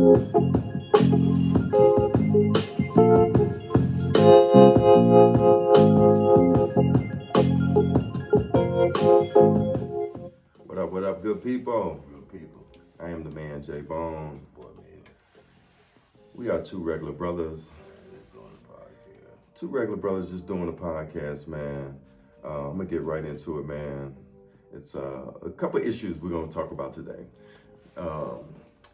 What up, good people? Good people. I am the man, J Bone. Boy, man, We are two regular brothers. just doing the podcast. Two regular brothers just doing a podcast, man. I'm gonna get right into it, man. It's a couple issues we're gonna talk about today.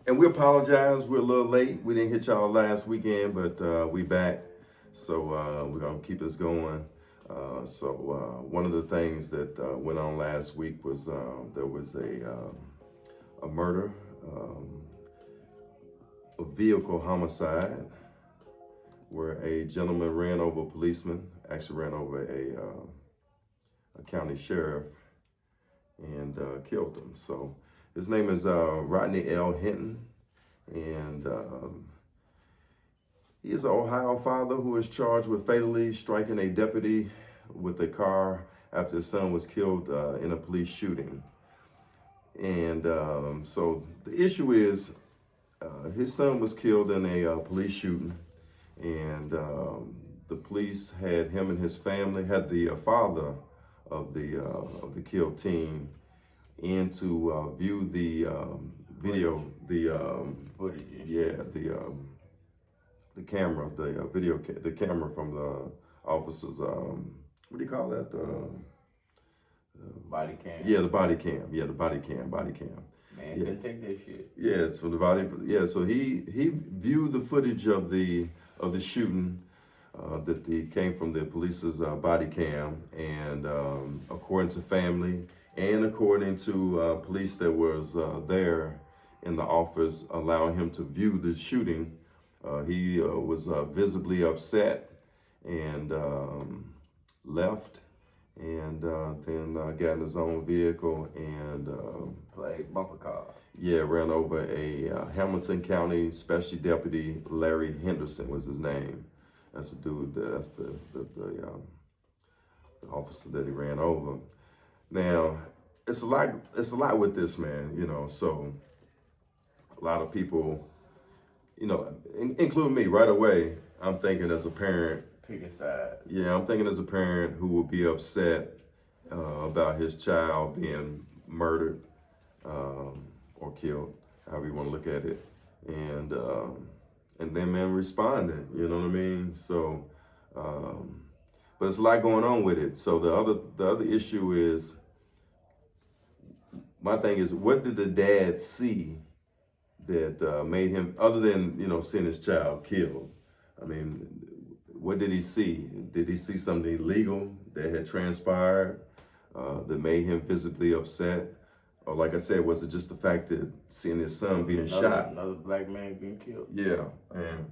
And we apologize, we're a little late. We didn't hit y'all last weekend, but we back. So we're gonna keep this going. One of the things that went on last week was there was a murder, a vehicle homicide, where a gentleman ran over a policeman, actually ran over a county sheriff and killed him. So his name is Rodney L. Hinton, and he is an Ohio father who is charged with fatally striking a deputy with a car after his son was killed in a police shooting. And so the issue is his son was killed in a police shooting, and the police had him and his family, had the father of the killed teen in to view the video, Footage. the camera, the camera from the officers. What do you call that? Body cam. Yeah, the body cam. Yeah, the body cam. Man, Yeah. couldn't take that shit. Yeah, it's from the body. Yeah, so he viewed the footage of the shooting that came from the police's body cam, and according to family and according to police that was there in the office, allowing him to view the shooting, he was visibly upset and left, and then got in his own vehicle and Played bumper car. ran over a Hamilton County Special Deputy Larry Henderson was his name. That's the dude. That's the officer that he ran over. Now, it's a lot. It's a lot with this, man. So a lot of people, including me, right away, I'm thinking as a parent. Pick a side. Yeah, I'm thinking as a parent who will be upset about his child being murdered or killed, however you want to look at it, and then man responding. You know what I mean? So, but it's a lot going on with it. So the other issue is, my thing is, what did the dad see that made him, other than seeing his child killed? I mean, what did he see? Did he see something illegal that had transpired that made him visibly upset? Or like I said, was it just the fact that seeing his son being shot? Another black man getting killed. Yeah, and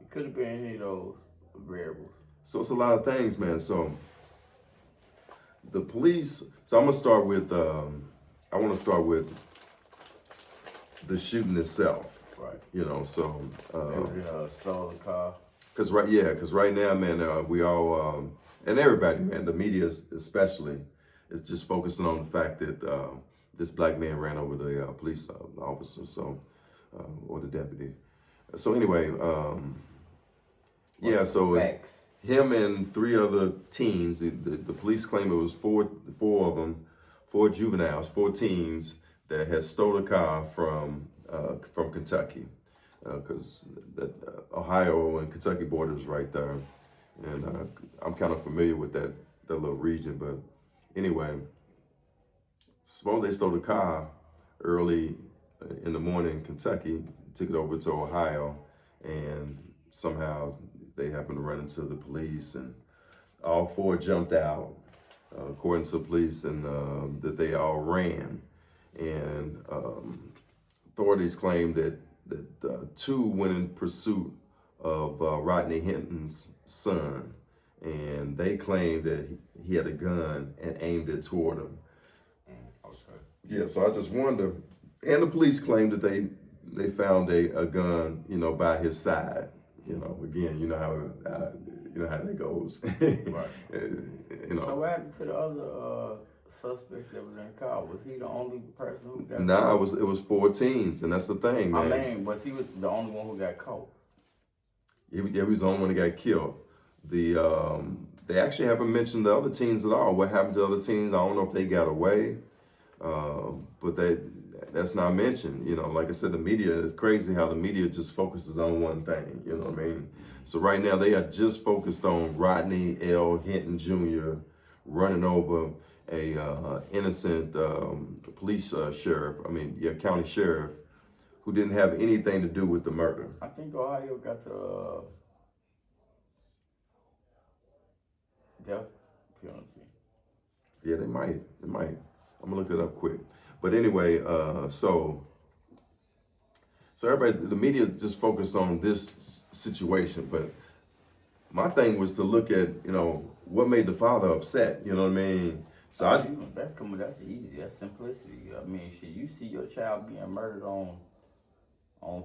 It could have been any of those variables. so it's a lot of things, man. So the police, so I'm gonna start with, I wanna start with the shooting itself. Right. So. They stole the car. Cause right now, man, we all, and everybody, man, the media especially, is just focusing on the fact that this black man ran over the police officer, or the deputy. So anyway, so Facts. him and three other teens, the police claim it was four of them, four juveniles, four teens that had stole a car from Kentucky. Because Ohio and Kentucky border is right there, and I'm kind of familiar with that little region. But anyway, suppose they stole the car early in the morning in Kentucky, took it over to Ohio, and somehow they happened to run into the police, and all four jumped out, according to the police, and that they all ran, and authorities claim that two went in pursuit of Rodney Hinton's son, and they claimed that he had a gun and aimed it toward him. Okay. Yeah, so I just wonder, and the police claimed that they found a gun, by his side. Again, you know how that goes. Right. You know. So what happened to the other suspects that was in the car? Was he the only person who got Nah, caught? it was 4 teens, and that's the thing, man. I mean, was he was the only one who got caught? He was the only one that got killed. They actually haven't mentioned the other teens at all. What happened to the other teens? I don't know if they got away, but that's not mentioned. You know, like I said, the media is crazy how the media just focuses on one thing. You know what I mean? So right now they are just focused on Rodney L. Hinton Jr. running over a innocent police sheriff. County sheriff who didn't have anything to do with the murder. I think Ohio got the death penalty. Yeah, they might. I'm gonna look that up quick. But anyway, so everybody, the media just focused on this situation. But my thing was to look at, what made the father upset. You know what I mean? So That's easy. That's simplicity. I mean, shit, you see your child being murdered on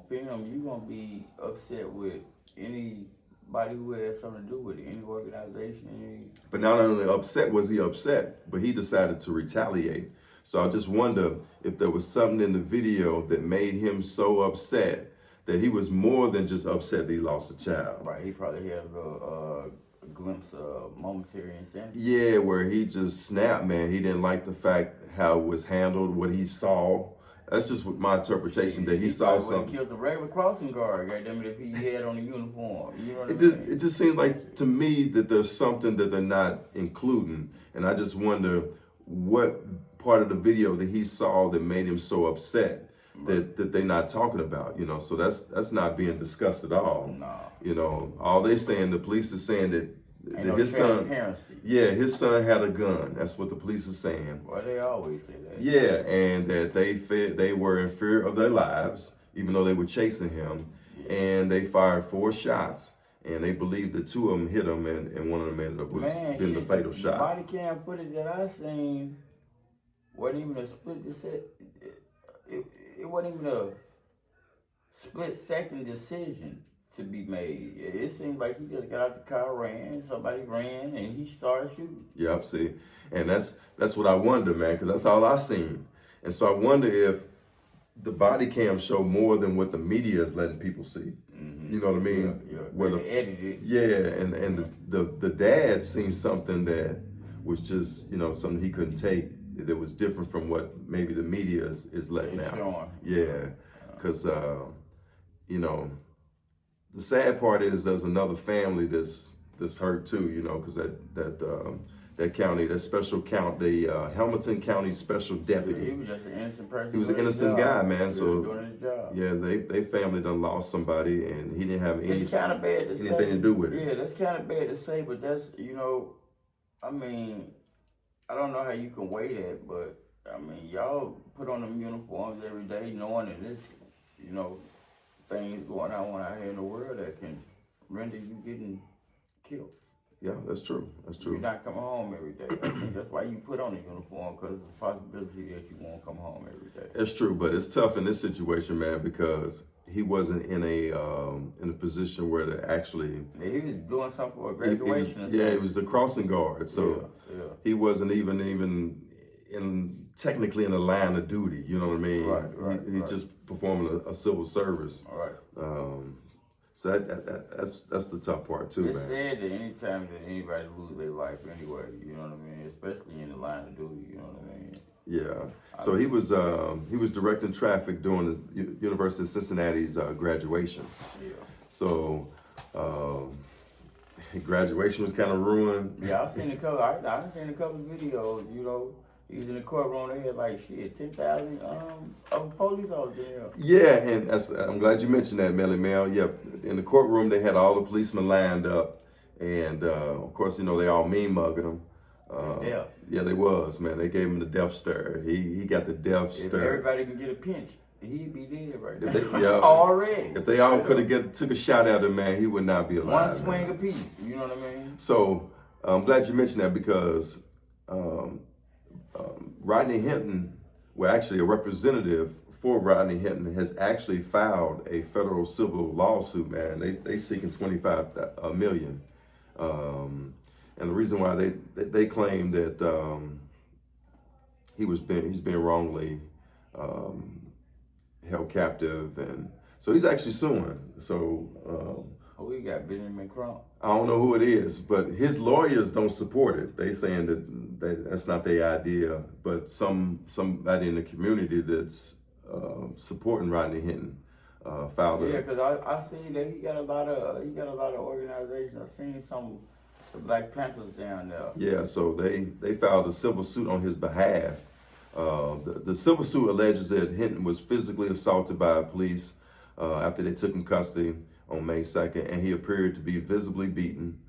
film, you're gonna be upset with anybody who has something to do with it, any organization. But not only was he upset, but he decided to retaliate. So I just wonder if there was something in the video that made him so upset that he was more than just upset that he lost a child. Right, he probably had a glimpse of momentary insanity. Yeah, where he just snapped, man. He didn't like the fact how it was handled, what he saw. That's just what my interpretation, that he saw something. He killed the regular crossing guard, goddamn it, if he had on a uniform. You know what I mean? It just seems like to me that there's something that they're not including. And I just wonder what part of the video that he saw that made him so upset that they're not talking about, So that's not being discussed at all. No. All they saying, the police is saying that his son, his son had a gun. That's what the police are saying. Well, they always say that. Yeah, and that they were in fear of their lives, even though they were chasing him, and they fired 4 shots, and they believe that 2 of them hit him, and one of them ended up being the fatal shot. The body cam footage that I seen wasn't even a split it wasn't even a split-second decision to be made. It seemed like he just got out the car, ran, somebody ran, and he started shooting. Yep, see, and that's what I wonder, man, because that's all I seen. And so I wonder if the body cam show more than what the media is letting people see. Mm-hmm. You know what I mean? Yeah. Where they edited. Yeah, and the dad seen something that was just, something he couldn't take, that was different from what maybe the media is letting out. Showing. Yeah, because, the sad part is there's another family that's hurt too, because that county, that special count, the Hamilton County Special Deputy. He was just an innocent person. He was an innocent guy, man. So doing his job. Yeah, they family done lost somebody, and he didn't have anything to do with it. Yeah, that's kind of bad to say, but that's I don't know how you can weigh that, but y'all put on them uniforms every day, knowing that there's things going on out here in the world that can render you getting killed. Yeah, that's true. You're not coming home every day. I think that's why you put on a uniform, because there's a possibility that you won't come home every day. It's true, but it's tough in this situation, man, because he wasn't in a position where to actually. Yeah, he was doing something for a graduation. He was the crossing guard, so he wasn't even technically in the line of duty. You know what I mean? Right. He just performing a civil service. Right. So that's the tough part too, it's man. It's sad that anytime that anybody lose their life anyway, you know what I mean? Especially in the line of duty, you know what I mean? Yeah. So he was directing traffic during the University of Cincinnati's graduation. Yeah. So graduation was kind of ruined. Yeah, I seen a couple videos, He was in the courtroom. They had 10,000 police officers there. Yeah, and I'm glad you mentioned that, Melly Mel. Yeah, in the courtroom they had all the policemen lined up, and of course they all mean mugging him. Yeah, they was, man. They gave him the death stare. He got the death stare. If everybody can get a pinch, he'd be dead right now. Yeah, already. If they all could have took a shot at him, man, he would not be alive. One swing apiece. You know what I mean? So I'm glad you mentioned that, because Rodney Hinton, actually a representative for Rodney Hinton, has actually filed a federal civil lawsuit, man. They seeking $25 million. And the reason why they claim that he's been wrongly held captive, and so he's actually suing. So we got Benjamin Crump. I don't know who it is, but his lawyers don't support it. They saying that's not their idea, but somebody in the community that's supporting Rodney Hinton filed Yeah, because I see that he got a lot of organizations. I seen some the Black Panthers down there. Yeah, so they filed a civil suit on his behalf. The civil suit alleges that Hinton was physically assaulted by police after they took him custody on May 2nd, and he appeared to be visibly beaten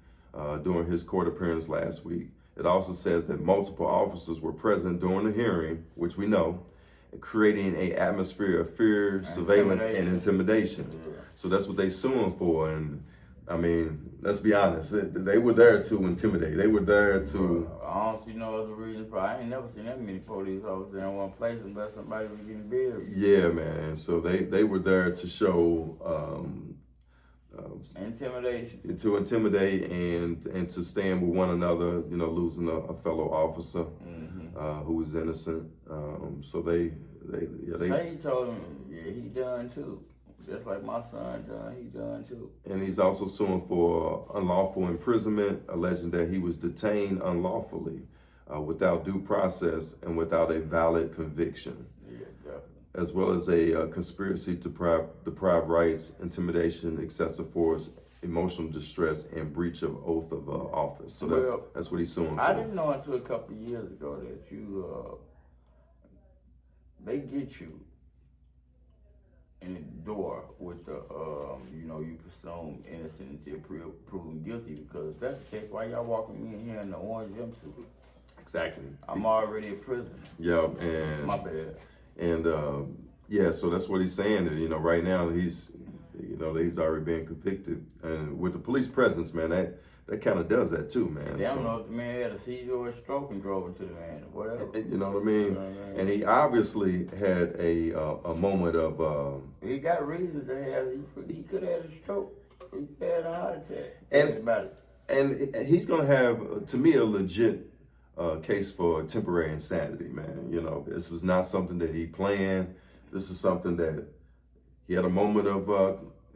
during his court appearance last week. It also says that multiple officers were present during the hearing, which we know, creating an atmosphere of fear, surveillance, and intimidation. Yeah. So that's what they suing for. And I mean, let's be honest, they were there to intimidate. They were there to... I don't see no other reason for I ain't never seen that many police officers in one place unless somebody was getting buried. Yeah, man. So they were there to show... intimidation. To intimidate and to stand with one another, you know, losing a fellow officer who was innocent. So they Say he told him, yeah, he done too. Just like my son done, he done too. And he's also suing for unlawful imprisonment, alleging that he was detained unlawfully, without due process and without a valid conviction. Yeah, definitely. As well as a conspiracy to deprive rights, intimidation, excessive force, emotional distress, and breach of oath of office. So that's what he's suing for. I didn't know until a couple of years ago that they get you in the door with the, you presume innocent until proven guilty, because if that's the case, why y'all walking me in here in the orange jumpsuit? Exactly. I'm already a prisoner. Yeah, and... My bad. And yeah, so that's what he's saying. That, you know, right now he's already been convicted, and with the police presence, man, that kind of does that too, man. They don't know if the man had a seizure or a stroke and drove into the man, or whatever. You know what I mean? You know what I mean? And he obviously had a moment of. He got reasons to have. He could have had a stroke. He could have had a heart attack. And think about it. And he's gonna have, to me, a legit case for temporary insanity, man. You know, this was not something that he planned. This is something that he had a moment of,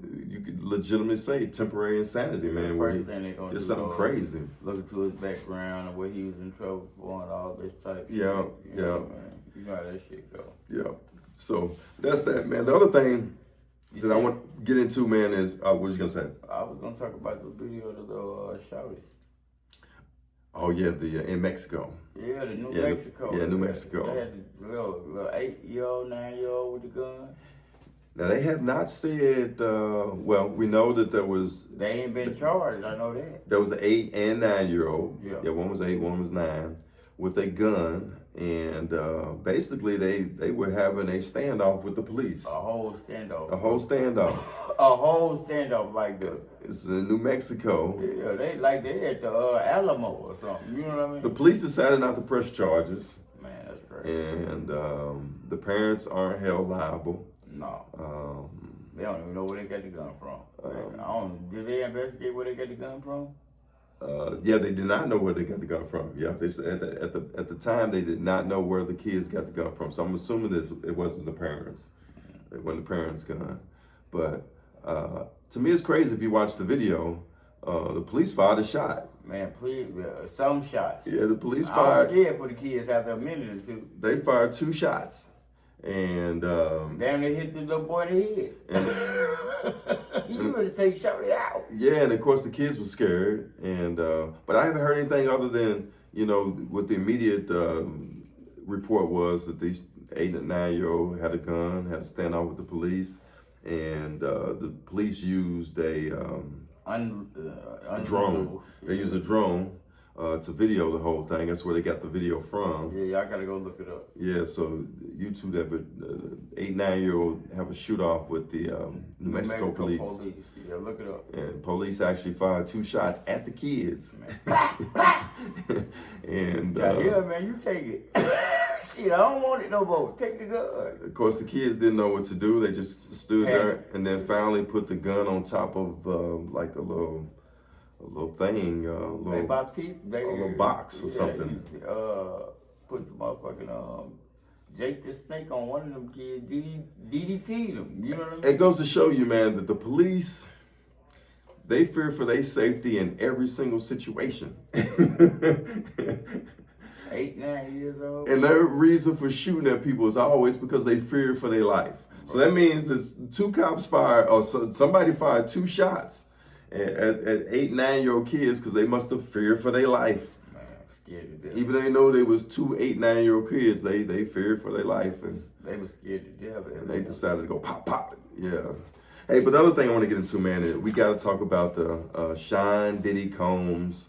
you could legitimately say, temporary insanity, man. Where it's something crazy. Look into his background and where he was in trouble for and all this type of yeah, shit. You know, man. You know how that shit go. Yeah. So that's that, man. The other thing that I want to get into, man, is, what was you going to say? I was going to talk about the video of the little shouty. Oh, yeah, in Mexico. Yeah, the New Mexico. New Mexico. They had the little 8-year-old, 9-year-old with the gun. Now, they have not said, well, we know that there was... They ain't been charged, I know that. There was an 8 and 9-year-old. Yeah. Yeah, one was 8, one was 9, with a gun. And basically, they were having a standoff with the police. A whole standoff. A whole standoff. A whole standoff like this. It's in New Mexico. Yeah, they at the Alamo or something. You know what I mean? The police decided not to press charges. Man, that's crazy. And the parents aren't held liable. No. They don't even know where they got the gun from. Did they investigate where they got the gun from? Yeah, they did not know where they got the gun from. Yeah, they said at the time they did not know where the kids got the gun from. So I'm assuming it wasn't the parents. It wasn't the parents' gun. But to me, it's crazy if you watch the video. The police fired a shot. Man, please, some shots. Yeah, the police fired. I was scared for the kids after a minute or two. They fired 2 shots. And damn, they hit the little boy in the head. You ready to take Shorty out? Yeah, and of course the kids were scared. And but I haven't heard anything other than, you know, what the immediate report was that these 8 and 9-year-old had a gun, had a standoff with the police, and the police used a drone. They used a drone to video the whole thing. That's where they got the video from. Yeah, y'all gotta go look it up. Yeah, so you two that 8, 9-year-old have a shoot off with the New Mexico police. Yeah, look it up. And police actually fired 2 shots at the kids. And yeah, man, you take it. Shit, I don't want it no more. Take the gun. Of course, the kids didn't know what to do. They just stood there and then finally put the gun on top of like a little thing, a little box or something. put the motherfucking Jake the Snake on one of them kids. DDT'd him. You know what I mean? It goes to show you, man, that the police, they fear for their safety in every single situation. 8, 9 years old. And their reason for shooting at people is always because they fear for their life. So that means that 2 cops fired, or somebody fired 2 shots at 8, 9-year-old kids because they must have feared for their life. Man, scared to death. Even though they know they was 2 8, 9-year-old kids, they feared for their life, and They were scared to death. and they decided to go pop, pop. Yeah. Hey, but the other thing I want to get into, man, is we got to talk about the Diddy Combs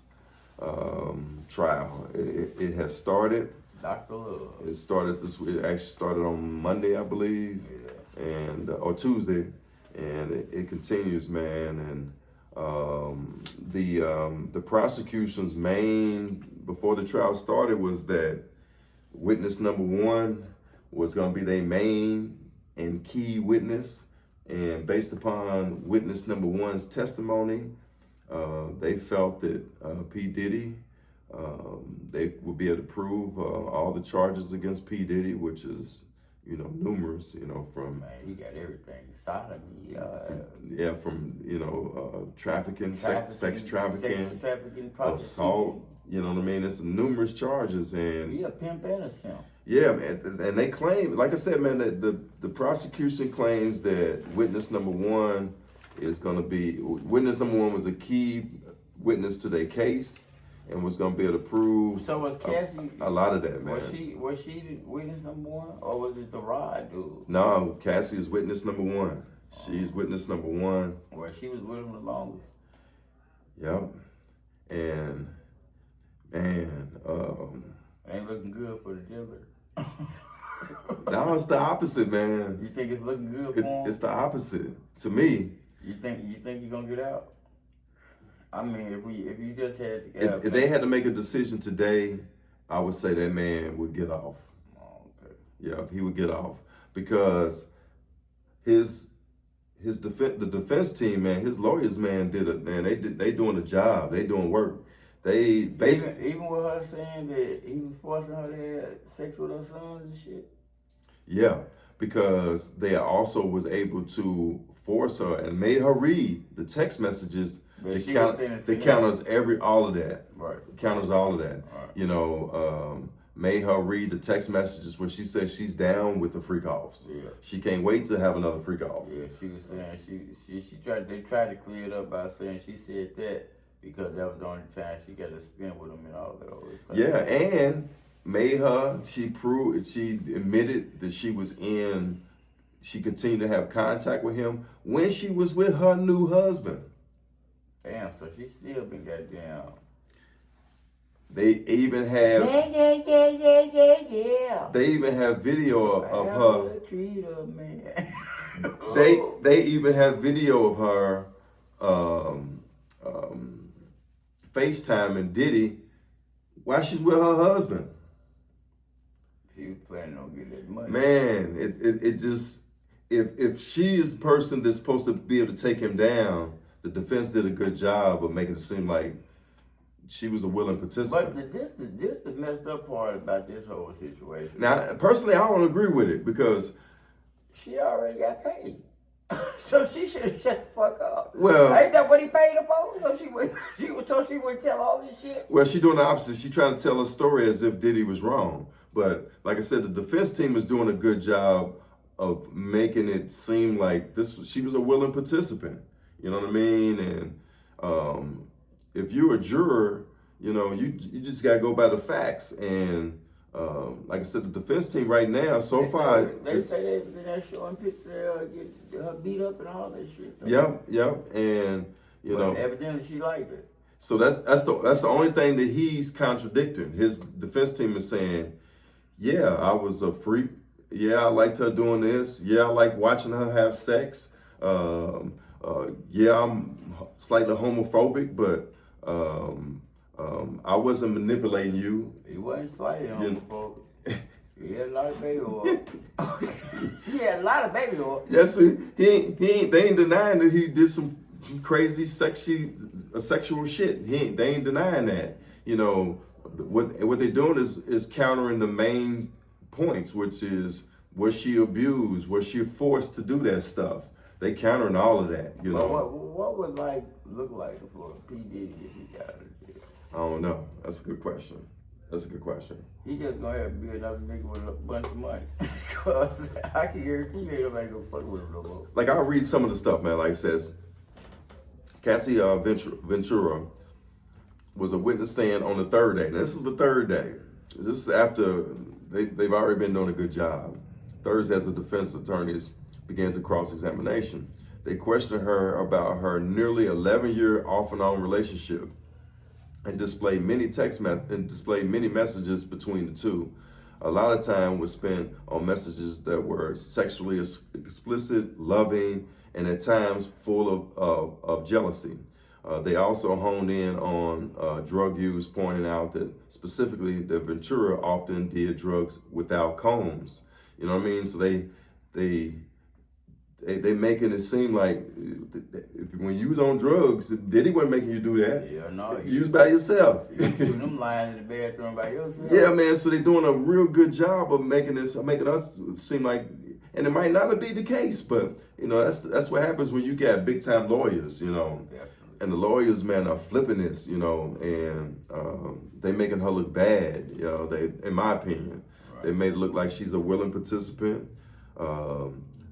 trial. It has started. Dr. Love. It started this week. It actually started on Monday, I believe, and or Tuesday, and it continues, man. And the prosecution's main before the trial started was that witness number 1 was going to be their main and key witness, and based upon witness number 1's testimony, they felt that P.Diddy, they would be able to prove all the charges against P.Diddy, which is, numerous, from... Man, he got everything. Sodomy. from trafficking, sex trafficking, prostitution. assault, you know what I mean? It's numerous charges, and... He a pimp and a simp. Yeah, man, and they claim, like I said, man, that the prosecution claims that witness number 1 is going to be... Witness number 1 was a key witness to their case, and was going to be able to prove So was Cassie a lot of that, man. Was she the witness number 1, or was it the Rod dude? No, Cassie is witness number 1. She's witness number 1. Well, she was with him the longest. Yep. And man, Ain't looking good for the dealer. now it's the opposite, man. You think it's looking good for him? It's the opposite to me. You think you're gonna get out? I mean, if you just had to get out, If they had to make a decision today, I would say that man would get off. Oh, okay. Yeah, he would get off because the defense team, man, his lawyers, man, they doing a job. They doing work. They basically even with her saying that he was forcing her to have sex with her sons and shit. Yeah, because they also was able to force her and made her read the text messages. They counters all of that. Right. Counters all of that. Right. Made her read the text messages where she said she's down with the freak offs. Yeah. She can't wait to have another freak off. Yeah, she was saying they tried to clear it up by saying she said that because that was the only time she got to spend with him and all that other stuff. Yeah, and she admitted that she continued to have contact with him when she was with her new husband. Damn, so she still been goddamn. They even have Yeah. They even have video of her. Treat her, man. They even have video of her FaceTiming Diddy while she's with her husband. She was planning on getting that money. Man, it just if she is the person that's supposed to be able to take him down, the defense did a good job of making it seem like she was a willing participant. But this the messed up part about this whole situation. Now, personally, I don't agree with it because she already got paid. So she should have shut the fuck up. Well, ain't that what he paid her for? So she would tell all this shit. Well, she doing the opposite. She trying to tell a story as if Diddy was wrong. But like I said, the defense team is doing a good job of making it seem like she was a willing participant. You know what I mean? And if you're a juror, you just gotta go by the facts. And like I said, the defense team right now, so far, they say they've been there showing pictures get her beat up and all that shit. Yep, and but evidently she liked it. So that's the only thing that he's contradicting. His defense team is saying, yeah, I was a freak. Yeah, I liked her doing this. Yeah, I like watching her have sex. Yeah, I'm slightly homophobic, but I wasn't manipulating you. He wasn't slightly homophobic. He had a lot of baby oil. He had a lot of baby oil. Yes, they ain't denying that he did some crazy sexual shit. They ain't denying that. what they're doing is countering the main points, which is, was she abused? Was she forced to do that stuff? They countering all of that, you know. What would life look like for P.Diddy if he got out of jail? I don't know. That's a good question. That's a good question. He just gonna have to be another nigga with a bunch of money. Cause I can guarantee you ain't nobody gonna fuck with him no more. Like, I'll read some of the stuff, man. Like it says, Cassie Ventura was a witness stand on the third day. Now, this is the third day. This is after they've already been doing a good job. Thursday, as the defense attorneys began to cross-examination, they questioned her about her nearly 11-year off and on relationship and displayed many messages between the two. A lot of time was spent on messages that were sexually explicit, loving, and at times full of jealousy. They also honed in on drug use, pointing out that specifically that Ventura often did drugs without Combs. You know what I mean? So they making it seem like when you was on drugs, Diddy wasn't making you do that. Yeah, no. You was by yourself. You keep them lying in the bathroom by yourself. Yeah, man. So they're doing a real good job of making us seem like, and it might not be the case, but you know that's what happens when you got big time lawyers, you know. Definitely. And the lawyers, man, are flipping this, you know, and they making her look bad, you know. They, in my opinion, they made it look like she's a willing participant.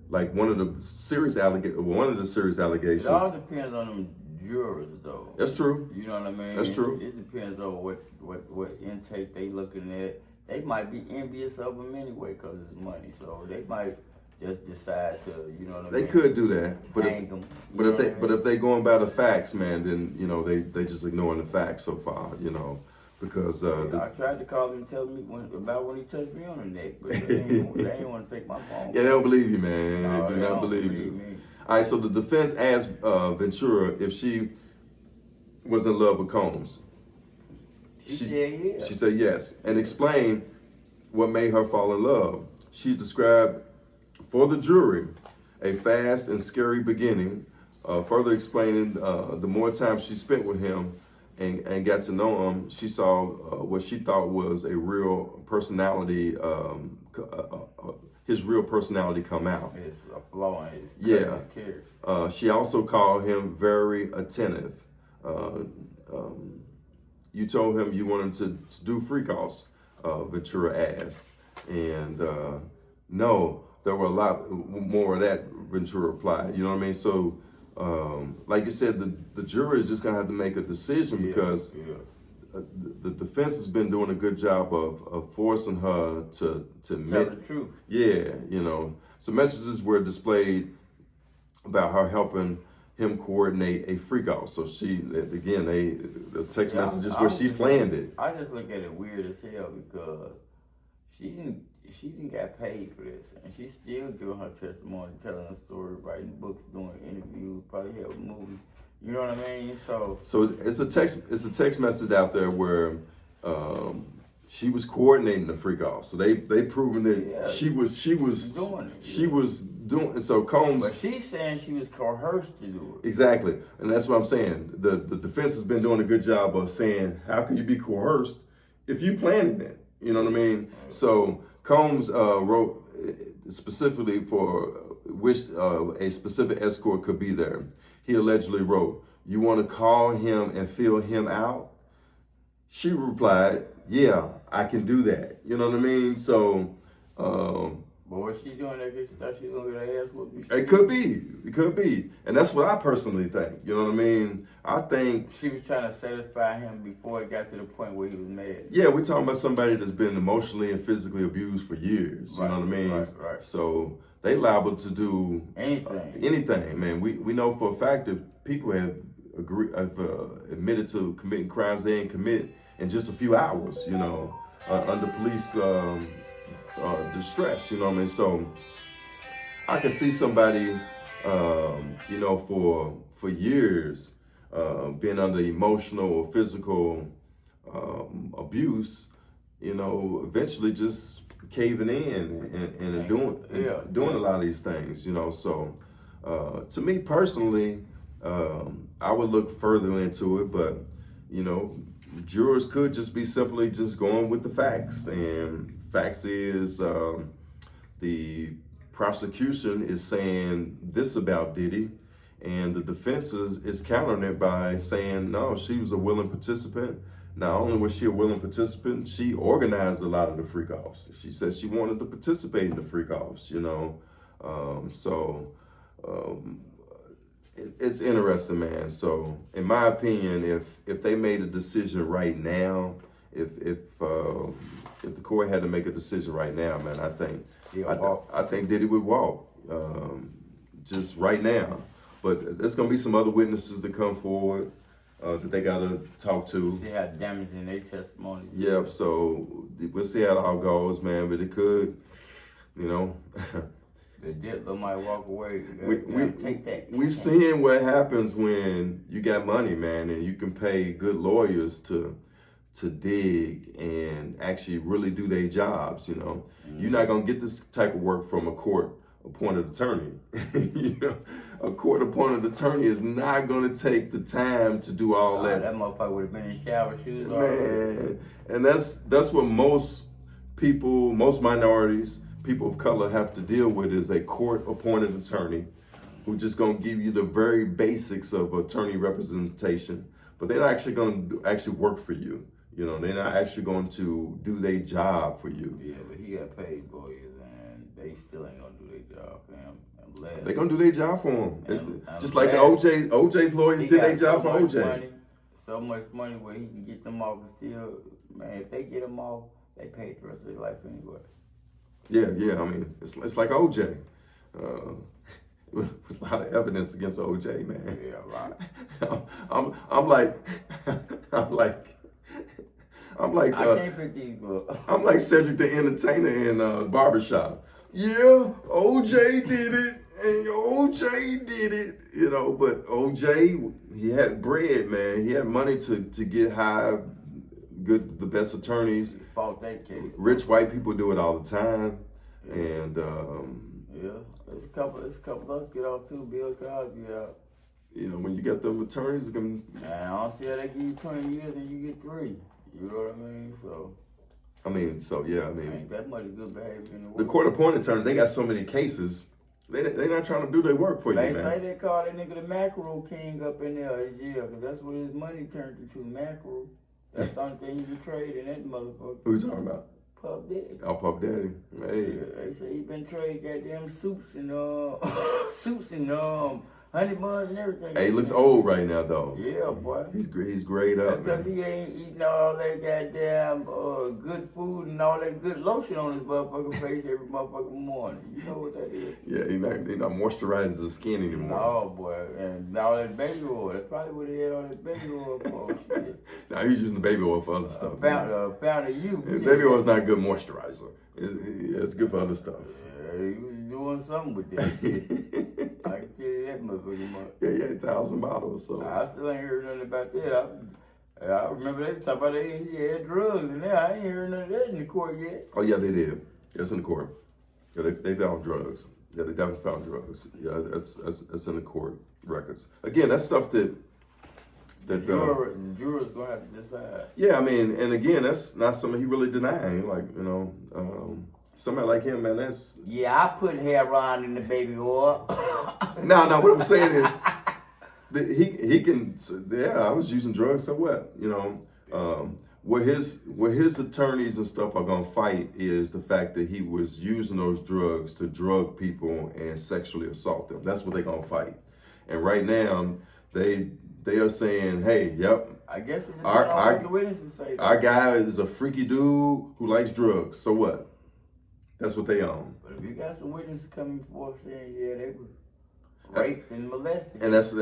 Like one of the serious allegations. It all depends on them jurors, though. That's true. You know what I mean? That's true. It depends on what intake they looking at. They might be envious of them anyway because it's money, so they might just decide to, you know what I mean? They could do that, but if they going by the facts, man, then you know they just ignoring the facts so far, you know. Because I tried to call him and tell me about when he touched me on the neck, but they ain't want to take my phone. Yeah, they don't believe you, man. No, they do not believe you. Me. All right, so the defense asked Ventura if she was in love with Combs. She said yes. She said yes, and explained what made her fall in love. She described for the jury a fast and scary beginning, further explaining the more time she spent with him and got to know him, she saw what she thought was a real personality, his real personality come out. It's a flaw in his character. She also called him very attentive. You told him you wanted to do freak-offs, Ventura asked. And no, there were a lot more of that, Ventura replied. You know what I mean? So, like you said, the jury is just gonna have to make a decision because the defense has been doing a good job of forcing her to admit the truth. Yeah, you know. So messages were displayed about her helping him coordinate a freak off. So there's text messages where she planned it. I just look at it weird as hell because she didn't get paid for this, and she's still doing her testimony, telling a story, writing books, doing interviews, probably have movies. You know what I mean? So it's a text message out there where she was coordinating the freak off. So they proven that she was doing it. She was doing it. So Combs. But she's saying she was coerced to do it. Exactly, and that's what I'm saying. The defense has been doing a good job of saying, how can you be coerced if you planned it? You know what I mean? Right. So Combs wrote specifically for which a specific escort could be there. He allegedly wrote, "You want to call him and feel him out?" She replied, "Yeah, I can do that." You know what I mean? So, but was she doing that because she thought she was going to get her ass whooped? It could be. And that's what I personally think. You know what I mean? I think she was trying to satisfy him before it got to the point where he was mad. Yeah, we're talking about somebody that's been emotionally and physically abused for years. You know what I mean? Right. So they liable to do anything, man. We know for a fact that people have admitted to committing crimes they didn't commit in just a few hours, you know, under police distress, you know what I mean? So I can see somebody, you know, for years being under emotional or physical abuse, you know, eventually just caving in and doing a lot of these things, you know. So to me personally, I would look further into it, but you know, jurors could just be simply just going with the facts. And facts is the prosecution is saying this about Diddy, and the defense is countering it by saying, no, she was a willing participant. Not only was she a willing participant, she organized a lot of the freak-offs. She said she wanted to participate in the freak-offs, you know. It's interesting, man. So, in my opinion, if they made a decision right now, if the court had to make a decision right now, man, I think Diddy would walk, just right now. But there's gonna be some other witnesses that come forward that they gotta talk to. See how damaging their testimony is. Yep. So we'll see how it all goes, man. But it could, you know. The diddler might walk away. Take that. We seeing what happens when you got money, man, and you can pay good lawyers to dig and actually really do their jobs. You know, You're not gonna get this type of work from a court-appointed attorney. You know, a court-appointed attorney is not gonna take the time to do all that. That motherfucker would have been in shower shoes, man. And that's what most people, most minorities, people of color have to deal with, is a court-appointed attorney who just gonna give you the very basics of attorney representation, but they're not actually gonna work for you. You know, they're not actually going to do their job for you. Yeah, but he got paid lawyers, and they still ain't gonna do their job for him. Unless they're gonna do their job for him. And just like OJ's lawyers did their job for OJ. So much money where he can get them off, and still, man, if they get them off, they pay the rest of their life anyway. Yeah. I mean, it's like OJ. There's a lot of evidence against OJ, man. Yeah, right. I'm like, I can't pick these books. I'm like Cedric the Entertainer in Barbershop. Yeah, OJ did it, and OJ did it, you know. But OJ, he had bread, man. He had money to get the best attorneys. He fought that case. Rich white people do it all the time, and yeah, there's a couple of us get off too. Bill Cosby out. You know, when you get them attorneys, man, I don't see how they give you 20 years and you get 3. You know what I mean? So. Yeah. Ain't that much good behavior in the world. The court-appointed attorneys, they got so many cases. They're not trying to do their work for you, man. They say they call that nigga the mackerel king up in there in jail, because that's what his money turned into, mackerel. That's the only thing you can trade in that motherfucker. Who you talking about? Puff Daddy. Oh, Puff Daddy. Hey. Yeah, they say he been trading goddamn soups and honey buns and everything. Hey, he looks old right now, though. Yeah, boy. He's grayed up, because he ain't eating all that goddamn good food and all that good lotion on his motherfucking face every motherfucking morning. You know what that is? Yeah, he not moisturizing his skin anymore. No, boy. And all that baby oil. That's probably what he had all that baby oil for. Shit. Now he's using the baby oil for other stuff. Found a you. Baby oil is not a good moisturizer. It's good for other stuff. Yeah, he was doing something with that shit. I can tell you that motherfucking much. Yeah, 1,000 bottles. So I still ain't heard nothing about that. I remember they talking about he had drugs and that. I ain't heard none of that in the court yet. Oh yeah, they did. Yeah, it's in the court. Yeah, they found drugs. Yeah, they definitely found drugs. Yeah, that's in the court records. Again, that's stuff that the jurors gonna have to decide. Yeah, I mean, and again, that's not something he really denying. Like, you know, somebody like him, man, that's... Yeah, I put hair on in the baby oil. No, what I'm saying is, he can... Yeah, I was using drugs, so what? You know, where his attorneys and stuff are going to fight is the fact that he was using those drugs to drug people and sexually assault them. That's what they're going to fight. And right now, they are saying, hey, yep. I guess it's what the witnesses say. Our guy is a freaky dude who likes drugs. So what? That's what they own. But if you got some witnesses coming forth saying, yeah, they were raped and molested. And that's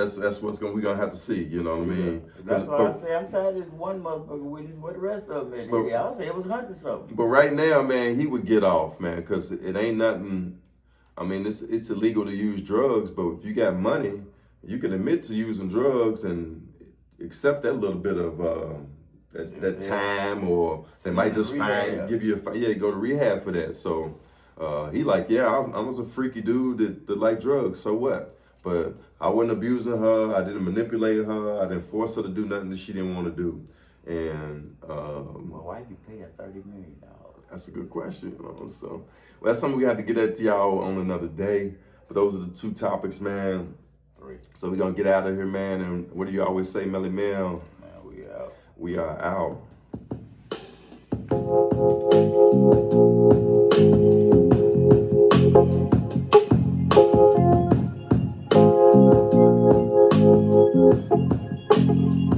what's we're gonna have to see, you know what I mean? That's why I say I'm tired of this one motherfucker witness. What the rest of them is? Yeah, I'll say it was hundreds of them. But right now, man, he would get off, man, because it ain't nothing. I mean, it's illegal to use drugs, but if you got money, you can admit to using drugs and accept that little bit of that time, or they might just give you go to rehab for that. So he like, yeah, I was a freaky dude that liked drugs. So what? But I wasn't abusing her. I didn't manipulate her. I didn't force her to do nothing that she didn't want to do. And Well, why you pay a $30 million? that's a good question. So well, that's something we have to get at to y'all on another day. But those are the two topics, man. 3. So we're gonna get out of here, man. And what do you always say, Melly Mel? Man, we out. We are out.